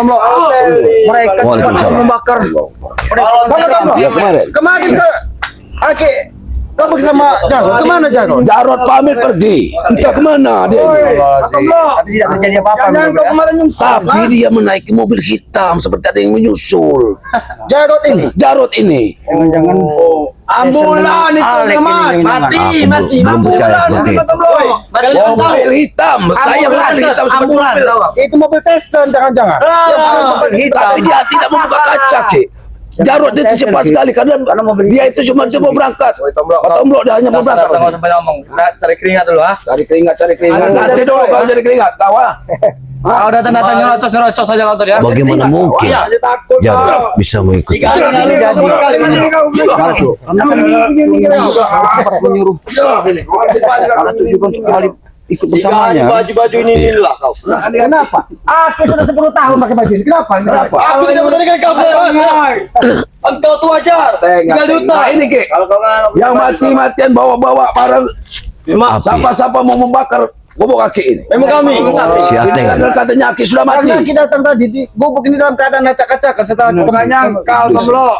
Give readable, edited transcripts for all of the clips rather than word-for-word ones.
Tomlo. Mereka sempat membakar. Ya kemarin. Kemarin ke Aki, kamu sama Jarod. Kemana Jarod? Jarod pamit pergi. Entah kemana dia. Tapi tidak terjadi apa-apa. Jangan kau kemarin nyungsap. Tapi dia menaiki mobil hitam seperti ada yang menyusul. Jarod ini. Jarod ini. Jangan ambulan itu teman. Mati. Belum percaya seperti itu. Mobil hitam. Saya mobil hitam seperti mobil. Itu mobil Tyson jangan-jangan. Tapi dia tidak membuka kaca, Ki. Jarod itu cepat sekali karena dia itu cuma mau berangkat. Tomlo dia hanya mau berangkat. Cari keringat dulu ah. Cari keringat. Nanti dulu kalau cari keringat, kau ah. Kalau datang nyerocos saja kau tadi ya. Bagaimana mungkin Jarod bisa mengikuti? Ikut bersamanya. Baju ini lah kau. Kenapa? Aku sudah 10 tahun pakai baju ini. Kenapa? Aku tidak bertanya kau. Engkau tuh wajar. Tinggal di hutan. Nah ini Ki, yang mati-matian bawa-bawa barang. Siapa-siapa mau membakar gubuk Aki ini? Memang kami. Siapa yang katanya Aki sudah mati? Karena kita datang tadi di gubuk ini dalam keadaan acak-acakan setelah Makanya kau Tomlo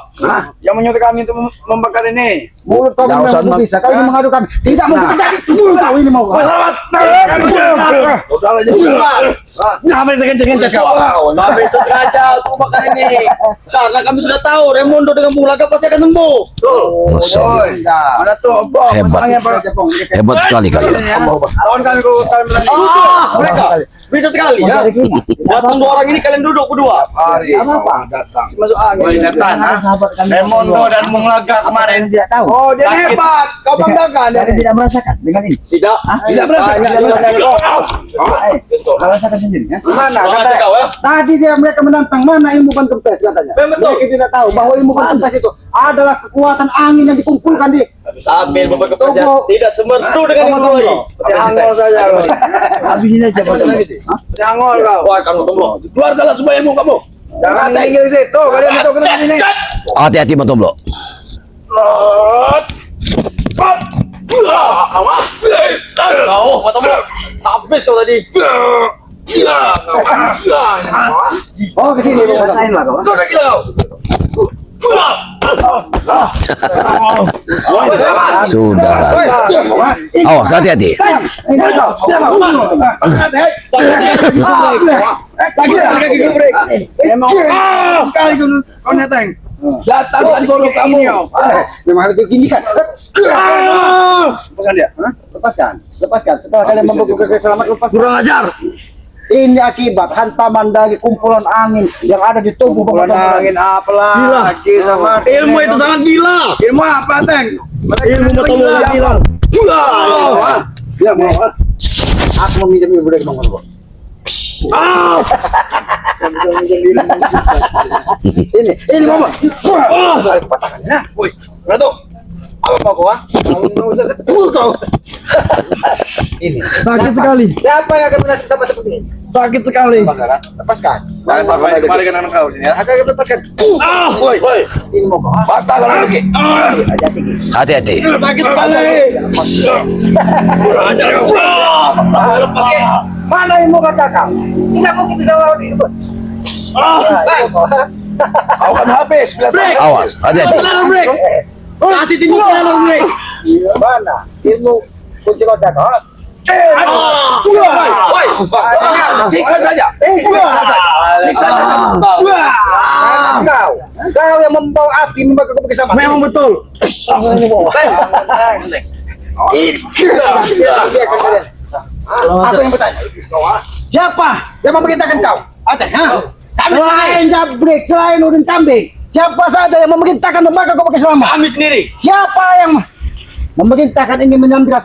yang menyuruh kami untuk membakar ini. mulut kau memang bisa. Kau ini mengadu kami. Tidak mau terjadi. Kau ini mau. Ngapain dengan kau? Kami itu sengaja untuk bakar ini. Karena kami sudah tahu Raimundo dengan Mulaga pasti akan sembuh. Ada tuh Hebat sekali kalian. lawan kami kau kalian berani. Mereka bisa sekali ya. Datang 2 orang ini kalian duduk berdua. Hari datang. Masuk angin. Setan, Raimundo dan Mulaga kemarin Tidak tahu. Oh, dia hebat. Kau banggakan. Dia tidak merasakan dengan ini. tidak. Tidak merasakan. Merasakan sendiri. Mana Kata kau ya. Tadi mereka menantang mana ilmu quantum test katanya. Betul. Mereka tidak tahu bahwa ilmu quantum test itu adalah kekuatan angin yang dikumpulkan di Sambil beberapa kerja tidak semerdu dengan yang lain. Hangol saja. habis ini aja. Hangol kau. Wah, kamu tunggu. Keluarkanlah semua ilmu kamu. Jangan tinggal di situ. Kalian itu ketemu sini. Hati-hati Tomlo. Kau, matamu. Habis kau tadi. Oh kesini mau rasain lah kau. Sudah gila. Sudah. Awas hati-hati. Emang sekali kau neteng. Datangkan dulu kamu. Memang harus begini kan. Lepaskan dia. Lepaskan. Setelah kalian membekukan selamat lepas. Kurang ajar. Ini akibat hantaman dari kumpulan angin yang ada di tubuh Kumpulan angin apa lagi sama Ilmu itu sangat gila. ilmu apa teng? Ilmu betul gila. Ya mau. Aku meminjam ilmu dari Bang Margo. Ini mama. Woi, Ratu. Apa mau kau? Ini. Sakit sekali. Siapa yang akan menasib sama seperti ini? Sakit sekali. Lepaskan. Balik anak kau sini ya. Akan lepaskan. Woi. Ini mau kau. Patah kalau lagi. Hati-hati. Sakit sekali. Kurang ajar kau. Mana ilmu kata kau? Tidak mungkin bisa lawan itu. Kau kan habis. Awas. Hati-hati. Kasih tinggi jalan break. Mana ilmu kunci kota kau? Siksa saja. Siksa saja. Kau yang membawa api membakar kau bersama. Memang betul. Aku yang bertanya. Siapa yang memerintahkan kau? Ada, selain Jabrik, selain Udin Kambing, siapa saja yang memerintahkan membakar kau pakai selamat? Kami sendiri. Siapa yang memerintahkan ingin menyandra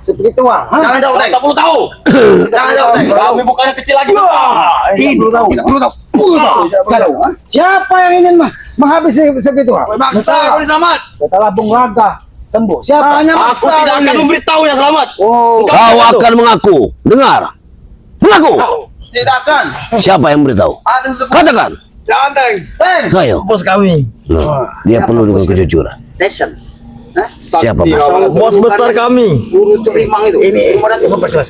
spiritual? Jangan jauh, tak perlu tahu. Jangan jauh, kami bukannya kecil lagi. Ini perlu tahu. Siapa yang ingin menghabisi spiritual? Maksa kau diselamat. Setelah Bung Raga sembuh, siapa? Aku tidak akan memberitahu yang selamat. Oh, Kau akan mengaku. Dengar. Mengaku. Tidak akan. Siapa yang beritahu? Katakan. Jangan teng. Ayo. Bos kami. Nah, dia penuh dengan kejujuran. Tyson. Siapa bos? Bos besar kami. Guru untuk rimang itu. Ini mau datang berjelas.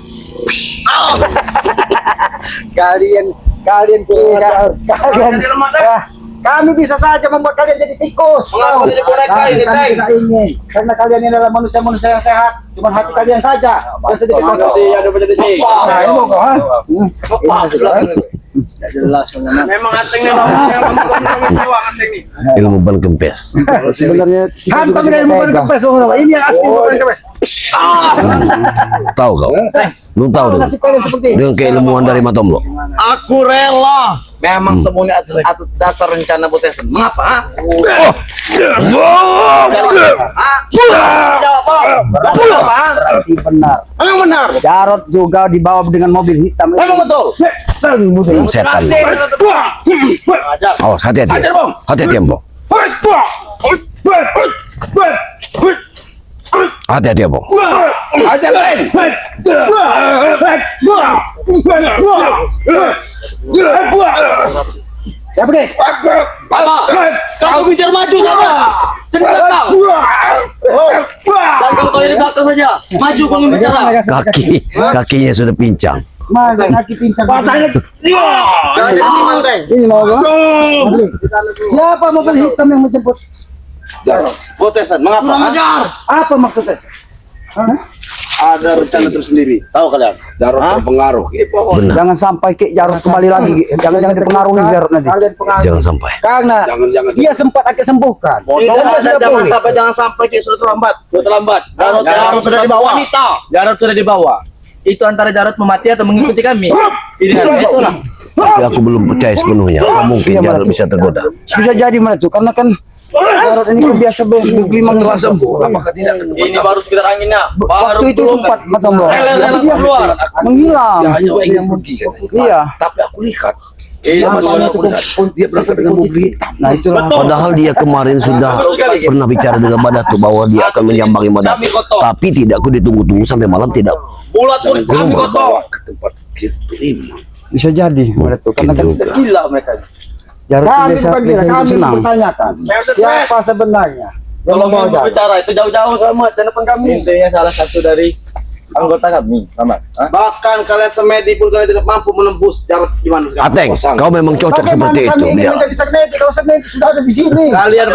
Kalian Kalian kami bisa saja membuat kalian jadi tikus. Mengapa jadi boneka ini, Kami Teng? tidak ingin, karena kalian ini adalah manusia-manusia yang sehat. Cuma hati kalian saja yang sedikit Manusia ada pada ini. Nah, ini mau kau, ha? Jelas. Memang Ateng nih memang Ateng nih. Ilmu ban kempes. Sebenarnya hantam dengan bukan kepes, ini yang asli bukan kepes. Tahu kau? Lu tahu dong? Nasib kalian seperti ini. Dengan keilmuan dari Matomlo. Aku rela. Memang semuanya atas dasar rencana Botesan. Mengapa? Jawab apa? Benar. Memang benar. Jarod juga dibawa dengan mobil hitam. Memang betul. Setan. Ajar. Awas, hati-hati. Ajar, Bang. Hati-hati, Bang. Hati-hati, Bang. Ajar, Teng. Ya pergi. Apa? Kau bicara maju sama. Jadi belakang. Dan kau tahu di belakang saja. Maju kau bicara. Kakinya sudah pincang. Masa kaki pincang. Jangan jadi timan, Teng. Ini mau apa? Siapa mobil hitam yang menjemput? Botesan, mengapa? Ajar. Apa maksudnya? Ada rencana tersendiri. Tahu kalian? Jarod terpengaruh. Benar. Jangan sampai Ki Jarod kembali lagi. Jangan dipengaruhi Jarod nanti. Jangan sampai. Karena Jangan. dia sempat akan sembuhkan. Jangan sampai dia sudah terlambat. Sudah terlambat. Jarod sudah dibawa. Jarod sudah dibawa. Itu antara Jarod memati atau mengikuti kami. Ini kan itulah. Tapi aku belum percaya sepenuhnya. Mungkin Jarod bisa tergoda. Bisa jadi mana tuh? Karena kan Jarod ini kan biasa beli Setelah sembuh, apakah tidak ke tempat Ini baru sekedar anginnya. Baru waktu itu sempat Matombo. Rela keluar. Menghilang. Dia hanya ingin pergi kan. Iya. Tapi aku lihat Iya, dia berangkat dengan mobil hitam. Nah itulah. Padahal dia kemarin sudah pernah bicara dengan Badatu bahwa dia akan menyambangi Badatu. Tapi tidak, aku ditunggu-tunggu sampai malam tidak. Bulat murid kami kotor. Ke tempat gitu imam. Bisa jadi mana tuh? Karena kan juga. Gila mereka. Jarod Kami biasa bukan gila, kami senang. bertanyakan siapa sebenarnya yang Kalau membawa mau Jarod. bicara itu jauh-jauh sama di depan kami. Intinya salah satu dari anggota kami, Selamat. Bahkan kalian semedi pun kalian tidak mampu menembus Jarod gimana sekarang. Ateng, kau memang cocok seperti itu. Kami ingin Biar. menjadi Sagneti, kalau Sagneti sudah ada di sini. Kalian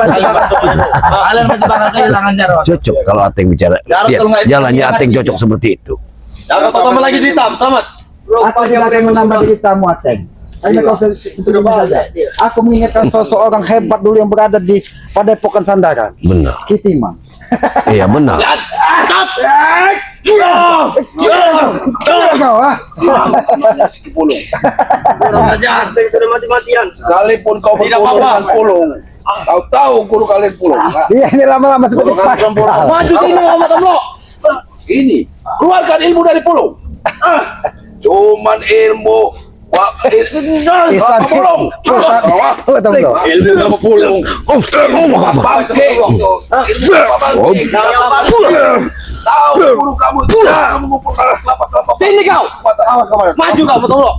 masih bakal kehilangan Jarod. Cocok kalau Ateng bicara. Jarod Lihat, kalau nggak itu, jalannya dia Ateng mati. cocok seperti itu. Jarod tambah lagi hitam, selamat. Aku tidak akan menambah ceritamu, Ateng. Hanya kau sebelum saja. Aku mengingatkan seseorang hebat dulu yang berada di Padepokan Sandakan. Benar. Kitimang. Iya benar. Kau, ah. Kurang ajar, sudah mati-matian. Sekalipun kau Tidak berguru apa-apa. dengan pulung, kau tahu guru kalian pulung. Dia ini lama-lama seperti pakal. Maju sini Muhammad Amlo. Ini keluarkan ilmu dari pulung. Cuman ilmu Isan. pulung. Betul. Ilmu kamu pulung. Bangke. Ilmu bangke. Tahu guru kamu. Kamu mengumpulkan kelapa-kelapa. Sini kau. Awas kemarin. Maju kau, betul lo.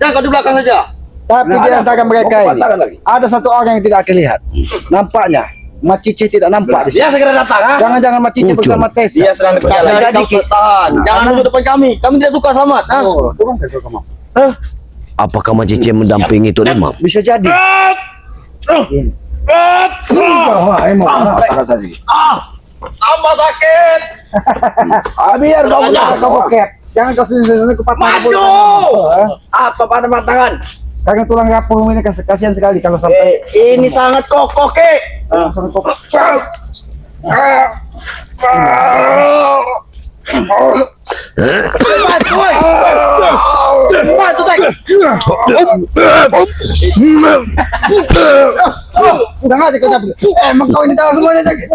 Jangan kau di belakang saja. Tapi di antara mereka ini Patahkan lagi. ada satu orang yang tidak kelihatan. Nampaknya Mak Cici tidak nampak di sini. Dia segera datang, ha? Jangan-jangan Mak Cici Muncul. bersama Tessa. Dia sedang berjalan. Jadi kau tahan. Jangan dulu depan kami. Kami tidak suka selamat. Oh, turun ke kamu. Apakah Macice mendampingi itu Imam? Bisa jadi. Tambah sakit. Biar kau kau bokep. Jangan kau sini ke patah. Maju. Apa pada tangan? Karena tulang rapuh ini kasihan sekali kalau sampai Ini sangat kokoh, Ki. Maju, woi. Maju, Teng. udah nggak ada kau cabut. Emang kau ini tahu semuanya sakit.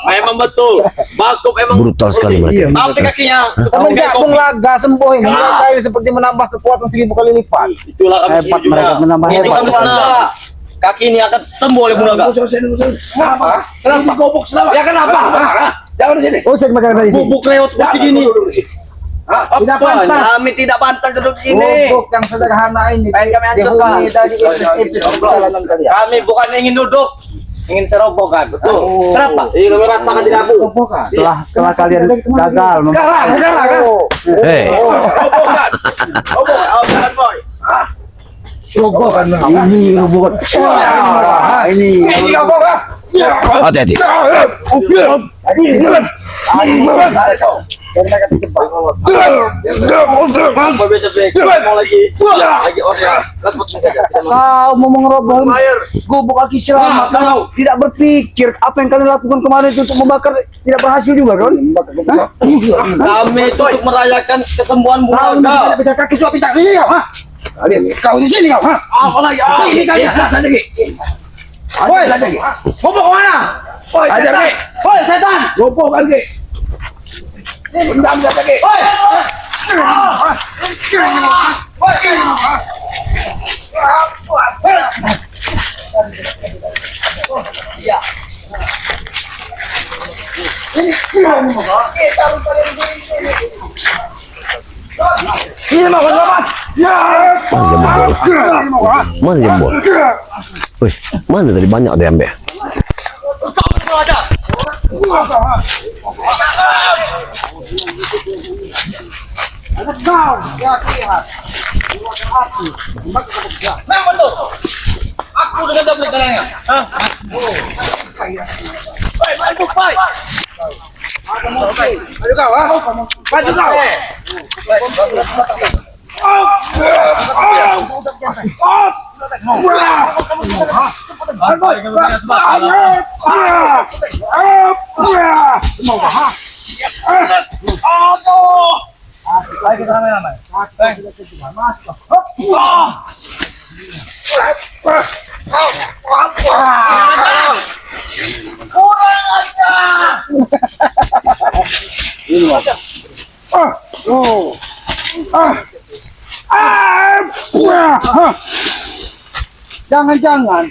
Memang betul. Bakuk emang Brutal sekali mereka. tapi kakinya Semenjak Bung Laga sembuh ini, mereka ini seperti menambah kekuatan 1000 kali lipat. Itulah kami Hebat juga. mereka, menambah Ini hebat. kami senang. Kaki ini akan sembuh oleh Bung Naga. Kenapa? Kenapa gobok selama? Ya kenapa? Jangan di sini. Usik makan dari sini. Bubuk lewat seperti gini. Tidak pantas. Kami tidak pantas duduk di sini. Bubuk yang sederhana ini Pengen kami hancurkan. dihuni dari iblis-iblis di jalanan kalian. Kami bukan ingin duduk. ingin serobokan. Betul. Kenapa? Iya, kami rat makan di dapur. Setelah kalian gagal Sekarang kan? Hei, Robokan. Robokan, boy. robokan. Ini robokan. Wah, ini robokan. hati-hati. kau mau mengerobohin gubuk Aki Selamat, kau tidak berpikir apa yang kalian lakukan kemarin itu untuk membakar tidak berhasil juga kan? Kami itu untuk merayakan kesembuhan Bu Naga. Bisa kaki suap bisa sini kau, ha? Kau di sini kau, ha? Apa lagi? Ini kalian saja lagi. Woi, mau ke mana? Woi, Ajar setan. Ki. Woi, setan. Robohkan Ki. Undang saja Ki. Woi. Mana jempol? Wih, mana tadi banyak dia ambil? Memang betul. Aku dengan double kalengnya. Hah? Baik, baik, baik. Ayo kau, ha? Maju kau. Jangan-jangan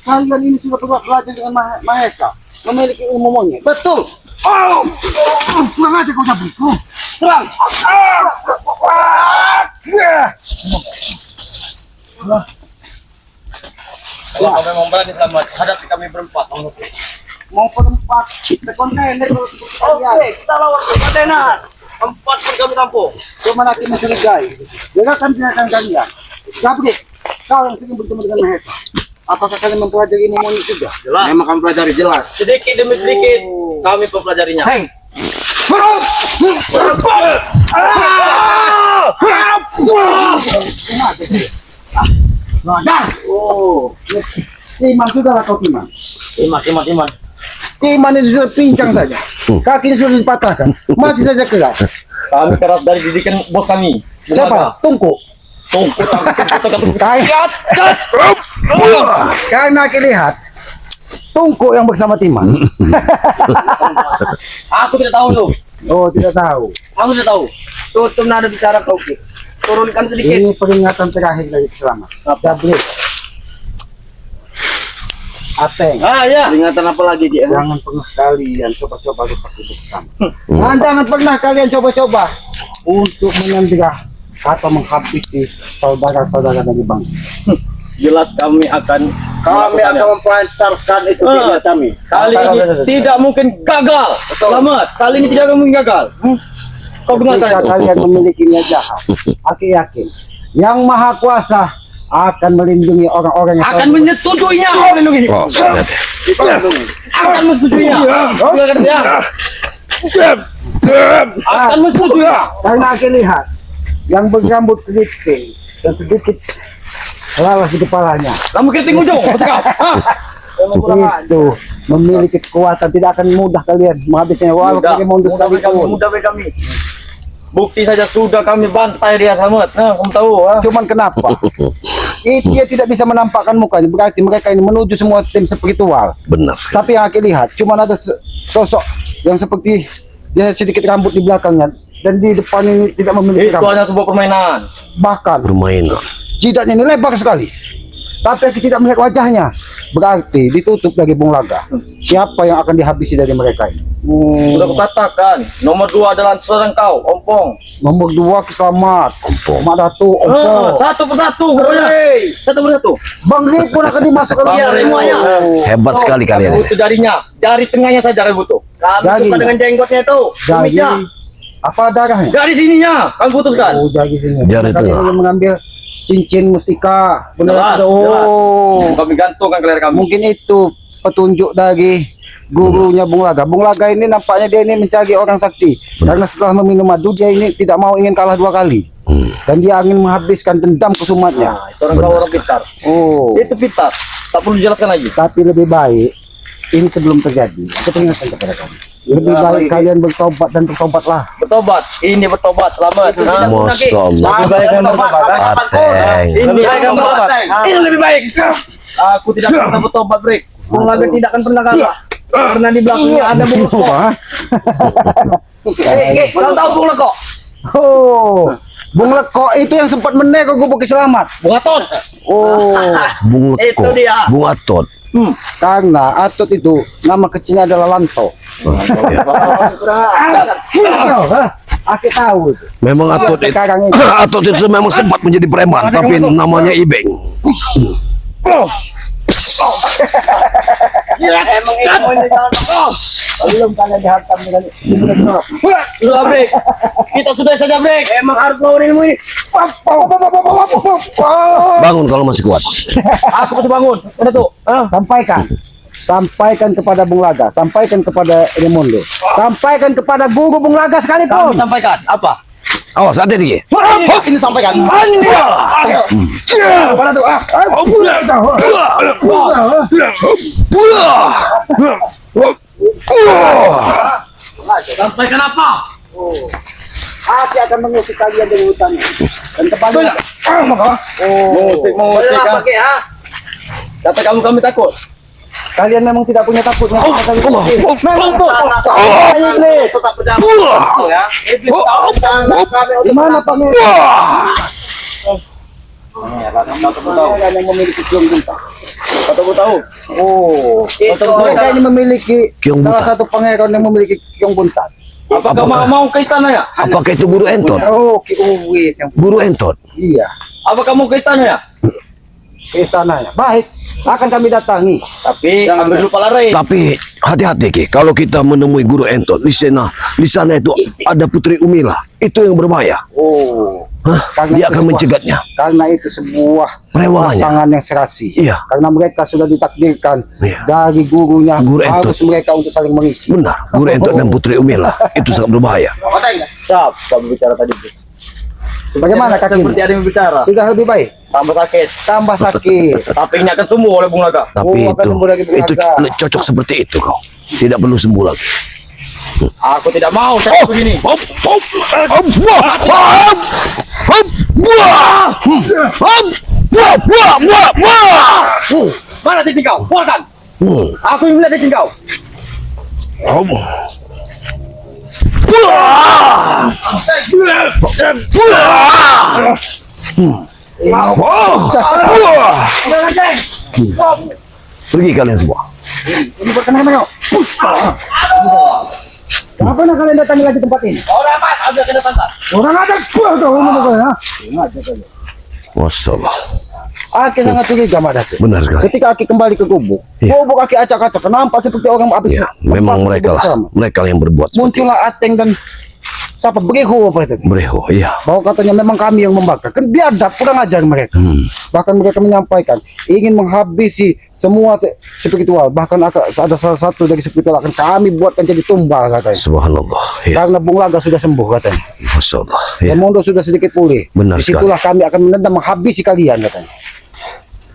kalian ini sudah pernah belajar dengan Mahesa, memiliki ilmu monyet. Betul. Kurang aja kau cabut. Serang. Kalau kau memang berani sama hadapi kami berempat. Mau perempat kontainer. Oke, kita lawan kontainer. Empat pun kami tampung. Kemana kita mencurigai? Dengarkan tindakan kalian. Gabriel, kau yang sering bertemu dengan Mahesa. Apakah kalian mempelajari ilmu monyet juga? Jelas. Memang kami pelajari jelas. Sedikit demi sedikit kami mempelajarinya. Hei, oh, Timan sudah lah kau Timan. Iman. Timan ini sudah pincang saja. Kakinya sudah dipatahkan. Masih saja keras. Kami keras dari didikan bos kami. Siapa? Tungku. Karena aku lihat Tungku yang bersama Timan. Aku tidak tahu loh. Oh, tidak tahu. Aku tidak tahu. Tutup nada bicara kau Ki. Turunkan sedikit. Ini peringatan terakhir dari Selamat. Gabriel. Ateng. Ya. Peringatan apa lagi dia? Jangan pernah kalian coba-coba rusak hidup bersama. Dan jangan pernah kalian coba-coba untuk menyandera atau menghabisi saudara-saudara dari bangsa. Jelas kami akan mempelancarkan itu Ah. kami. kali ini tidak mungkin gagal. Selamat. Kali ini tidak mungkin gagal. Kau dengarkan Ketika itu. kalian memiliki niat jahat, aku yakin Yang Maha Kuasa akan melindungi orang-orang yang Akan menyetujuinya. Melindungi. Oh, hati-hati. Akan menyetujuinya. Dengarkan ya. Akan menyetujuinya. Karena aku lihat yang berambut keriting dan sedikit lalas di kepalanya Kamu keriting ujung. Betul kau? Hah? itu memiliki kekuatan, tidak akan mudah kalian menghabisnya walaupun dia mundur sekalipun. Mudah bagi kami. Bukti saja sudah kami bantai dia Samet. Nah, kamu tahu. Cuman kenapa? Dia tidak bisa menampakkan mukanya, berarti mereka ini menuju semua tim spiritual. Benar sekali. Tapi yang aku lihat, cuman ada sosok yang seperti dia sedikit rambut di belakangnya dan di depan ini tidak memiliki Itu rambut. hanya sebuah permainan. Bahkan Bermain. jidatnya ini lebar sekali. Tapi aku tidak melihat wajahnya. berarti ditutup lagi Bung Laga. Siapa yang akan dihabisi dari mereka ini? Sudah kukatakan, nomor 2 adalah seorang kau, Ompong. Nomor 2 Selamat, Mak Datu, Ompong. Satu persatu, pokoknya. Satu persatu. Bang Rip pun akan dimasukkan. Iya, semuanya. Hebat sekali kalian. Kamu butuh jarinya, jari tengahnya saja kami butuh. Kami Jadi. suka dengan jenggotnya itu. Jadi Kumisnya. apa darahnya? Dari sininya, kami putuskan. Oh, jadi sini. Jari Kalian tengah. ingin mengambil cincin mustika. Jelas, Benar. Oh, Kami gantungkan ke leher kami. mungkin itu petunjuk dari gurunya Bung Laga. Bung Laga ini nampaknya dia ini mencari orang sakti. Karena setelah meminum madu dia ini tidak mau ingin kalah 2 kali. Dan dia ingin menghabiskan dendam kesumatnya. Nah, itu orang pintar. Oh, Itu pintar. Tak perlu dijelaskan lagi. tapi lebih baik ini sebelum terjadi. Aku peringatkan kepada kamu. Lebih baik kalian bertobat dan bertobatlah. Bertobat. Ini bertobat. Selamat. Nah, Masya Allah. lebih baik kamu bertobat. Ateng. Ini lebih baik kamu bertobat. Ini lebih baik. Aku tidak pernah bertobat, Brik. Bung Laga tidak akan pernah kalah. Karena di belakangnya ada Bung Leko. Kau tahu Bung Leko? Oh, Bung Leko itu yang sempat menego gubuk Selamat. Bung Aton. Oh, Bung Itu Leko. dia. Bung Atot. karena Atut itu nama kecilnya adalah Lanto. Aku tahu itu. Memang Atot itu, Sekarang ini. Atot itu memang sempat menjadi preman, tapi namanya Ibeng. Belum kalian dihantam dengan Sudah, Brik. Kita sudah saja, Brik. Emang harus lawan ilmu ini. Bangun kalau masih kuat. Aku masih bangun. Mana tuh? Sampaikan kepada Bung Laga, sampaikan kepada Raimundo, sampaikan kepada guru Bung Laga Kami sekalipun. sampaikan. Apa? Awas, hati-hati. Ini sampaikan. Sampaikan apa? Aku akan mengusik kalian dari hutan dan kepada Musik kan. Pakai ha? Kata kamu kami takut. kalian memang tidak punya takut. Memang tuh. Iblis tetap berjalan ya. Iblis tahu rencana kami untuk Gimana Pak Mir? Tahu. Kalian yang memiliki kiong bunta. Tahu. Oh, mereka ini memiliki Kiong salah bunta. satu pangeran yang memiliki kiong bunta. Apakah mau ke istana ya? Apakah itu guru Entot? Oh, wis yang Guru Entot. iya Apakah mau ke istana ya? ke istananya. Baik, akan kami datangi. Tapi ambil dulu pala Ray. Tapi hati-hati Ki, kalau kita menemui guru Entot di sana itu ada Putri Umila. Itu yang berbahaya. Oh, Hah? Karena Dia itu akan sebuah- mencegatnya. karena itu sebuah Perewangannya. pasangan yang serasi. Iya. Karena mereka sudah ditakdirkan Iya. dari gurunya Guru harus mereka untuk saling mengisi. Benar, guru Entot dan Putri Umila itu sangat berbahaya. Siap, kamu bicara tadi. Bagaimana kaki? Seperti ada yang bicara. Sudah lebih baik. Tambah sakit. Tambah sakit. Tapi ini akan sembuh oleh Bung Laga. Tapi Oh, akan sembuh lagi itu berlaga. cocok seperti itu kau. Tidak perlu sembuh lagi. Aku tidak mau saya begini. Mana titik kau? Keluarkan. Aku ingin melihat titik kau. Pergi kalian semua. Ini berkenan kau. Kenapa nak kalian datang lagi tempat ini? Orang apa? Ada kena tangkap. Orang ada kuah kau ini ya. Masya Allah. Aki sangat curiga Mak Datuk. Benar sekali. Ketika Aki kembali ke gubuk, Iya. gubuk Aki acak-acak, kenapa seperti orang habis? Ya, memang mereka lah. Mereka yang berbuat seperti itu. Muncullah Ateng dan siapa Bereho apa itu? Bereho, iya. Bahwa katanya memang kami yang membakar. Kan biadab, kurang ajar mereka. Bahkan mereka menyampaikan ingin menghabisi semua spiritual. Bahkan ada salah satu dari spiritual akan kami buatkan jadi tumbal katanya. Subhanallah. Ya, Karena Bung Laga sudah sembuh katanya. Masya Allah. Ya. Raimundo sudah sedikit pulih. Benar Disitulah kami akan menendam menghabisi kalian katanya.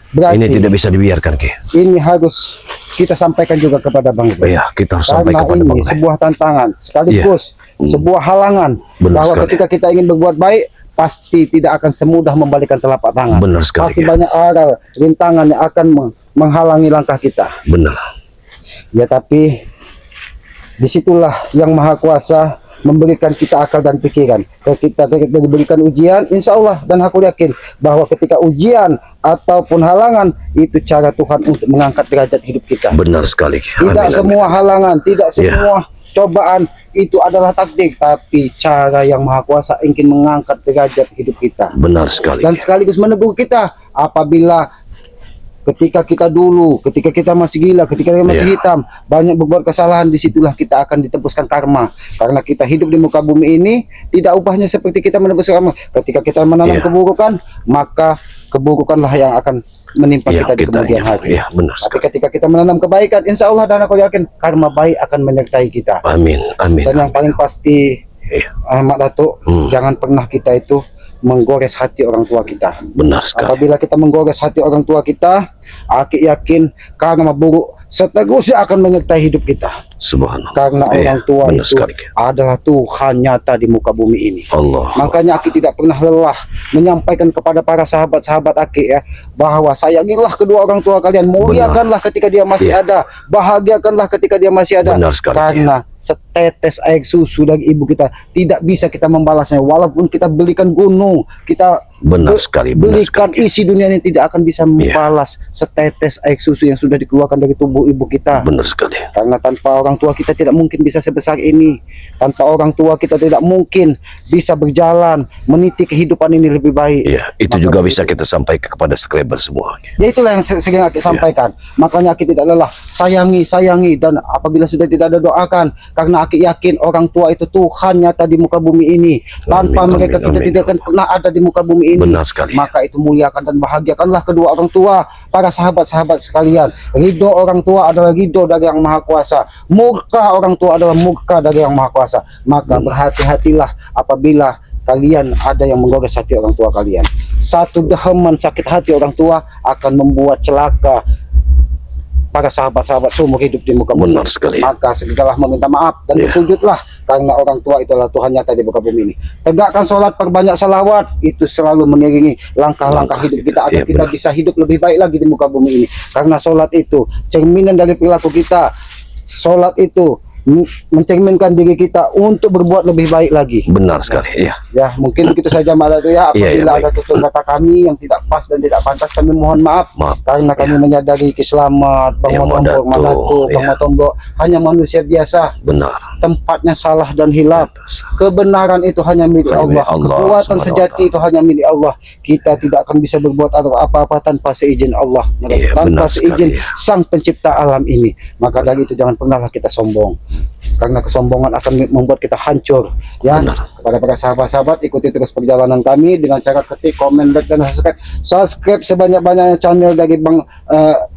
Berarti Ini tidak bisa dibiarkan, Ki. ini harus kita sampaikan juga kepada Bang Ibu. Iya, kita harus Karena sampaikan kepada ini Bang Ray. sebuah tantangan sekaligus sebuah halangan Benar bahwa sekali. ketika kita ingin berbuat baik pasti tidak akan semudah membalikan telapak tangan. Benar sekali, Pasti Ki. banyak aral rintangan yang akan menghalangi langkah kita. Benar. Ya tapi disitulah yang Maha Kuasa memberikan kita akal dan pikiran. Ketika kita diberikan ujian, insya Allah dan aku yakin bahwa ketika ujian ataupun halangan itu cara Tuhan untuk mengangkat derajat hidup kita. Benar sekali. Tidak Amin, semua halangan, tidak Ya. semua cobaan itu adalah takdir, tapi cara yang Maha Kuasa ingin mengangkat derajat hidup kita Benar sekali. dan sekaligus menegur kita apabila ketika kita masih gila, ketika kita masih Ya. hitam, banyak berbuat kesalahan, disitulah kita akan ditebuskan karma. Karena kita hidup di muka bumi ini, tidak ubahnya seperti kita menebus karma. Ketika kita menanam Ya. keburukan, maka keburukanlah yang akan menimpa Ya, kita di kemudian hari. ya, benar Tapi sekali. ketika kita menanam kebaikan, insya Allah dan aku yakin karma baik akan menyertai kita. Amin, amin. Dan yang paling pasti, Iya. Ahmad Datuk, jangan pernah kita itu menggores hati orang tua kita. Benar sekali. Apabila kita menggores hati orang tua kita, aku yakin karma buruk seterusnya akan menyertai hidup kita. Subhanallah. Karena Iya, orang tua benar itu sekali. adalah Tuhan nyata di muka bumi ini. Allah. Makanya Aki tidak pernah lelah menyampaikan kepada para sahabat-sahabat Aki ya, bahwa sayangilah kedua orang tua kalian, muliakanlah ketika dia masih ada, bahagiakanlah ketika dia masih ada. Benar sekali. Karena setetes air susu dari ibu kita tidak bisa kita membalasnya, walaupun kita belikan gunung, kita Benar sekali, benar belikan sekali. isi dunia ini, tidak akan bisa membalas setetes air susu yang sudah dikeluarkan dari tubuh ibu kita. Benar sekali. Karena tanpa orang tua kita tidak mungkin bisa sebesar ini. Tanpa orang tua kita tidak mungkin bisa berjalan meniti kehidupan ini lebih baik. Iya, itu Maka juga dari bisa kita sampaikan kepada subscriber semua. Ya itulah yang sering Aki sampaikan. Makanya Aki tidak lelah, sayangi, dan apabila sudah tidak ada doakan, karena Aki yakin orang tua itu Tuhan nyata di muka bumi ini. Tanpa Amin, mereka amin, kita amin. tidak akan pernah ada di muka bumi ini. Benar sekali. Maka itu muliakan dan bahagiakanlah kedua orang tua, para sahabat-sahabat sekalian. Ridho orang tua adalah ridho dari Yang Maha Kuasa. Murka orang tua adalah murka dari Yang Maha Kuasa. Maka berhati-hatilah apabila kalian ada yang menggores hati orang tua kalian. Satu deheman sakit hati orang tua akan membuat celaka para sahabat-sahabat seumur hidup di muka bumi. Benar sekali. Maka segeralah meminta maaf dan Ya. bersujudlah, karena orang tua itu adalah Tuhan nyata di muka bumi ini. Tegakkan sholat, perbanyak salawat, itu selalu mengiringi langkah-langkah Langkah hidup kita agar ya, kita benar. bisa hidup lebih baik lagi di muka bumi ini. Karena sholat itu cerminan dari perilaku kita. Sholat itu mencerminkan diri kita untuk berbuat lebih baik lagi. Benar sekali. Iya. Ya, mungkin begitu saja Mbak Datuk ya. Iya, Apabila baik. ada tutur kata kami yang tidak pas dan tidak pantas, kami mohon maaf. Maaf. Karena kami menyadari Kiselamat, Bang Ya, Matombok, Mbak Datuk, Bang ya. Matombok hanya manusia biasa. Benar. Tempatnya salah dan hilaf. Kebenaran itu hanya milik Hanya milik Allah. Allah Kekuatan Subhanahu wa sejati itu hanya milik Allah. Kita tidak akan bisa berbuat apa-apa tanpa seizin Allah, Iya, tanpa benar seizin sekali, ya. Sang Pencipta alam ini. Maka dari itu jangan pernahlah kita sombong. Karena kesombongan akan membuat kita hancur. Ya, Benar. kepada para sahabat-sahabat, ikuti terus perjalanan kami dengan cara ketik, komen, like, dan subscribe. Subscribe sebanyak-banyaknya channel dari Bang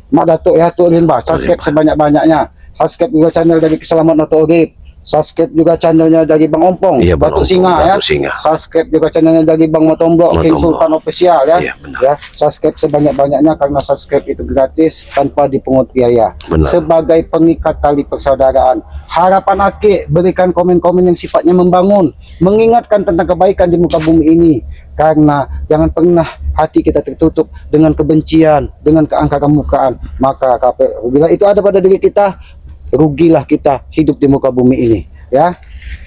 Mak Datuk ya, Tuk Rimba. Subscribe sebanyak-banyaknya. Subscribe juga channel dari Keselamat Noto Urip. Subscribe juga channelnya dari Bang Ompong, Iya, Bang Batu Ompong, Singa ya. Batu Singa. Subscribe juga channelnya dari Bang Matombok, King Matombok. Sultan Official ya. Iya, benar. Ya, subscribe sebanyak-banyaknya karena subscribe itu gratis tanpa dipungut biaya. Benar. Sebagai pengikat tali persaudaraan. Harapan Aki, berikan komen-komen yang sifatnya membangun, mengingatkan tentang kebaikan di muka bumi ini. Karena jangan pernah hati kita tertutup dengan kebencian, dengan keangka-kemukaan. Maka bila itu ada pada diri kita, rugilah kita hidup di muka bumi ini ya.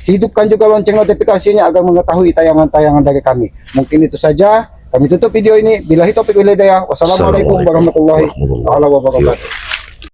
Hidupkan juga lonceng notifikasinya agar mengetahui tayangan-tayangan dari kami. Mungkin itu saja, kami tutup video ini. Billahi taufiq wal hidayah. Wassalamualaikum warahmatullahi wabarakatuh.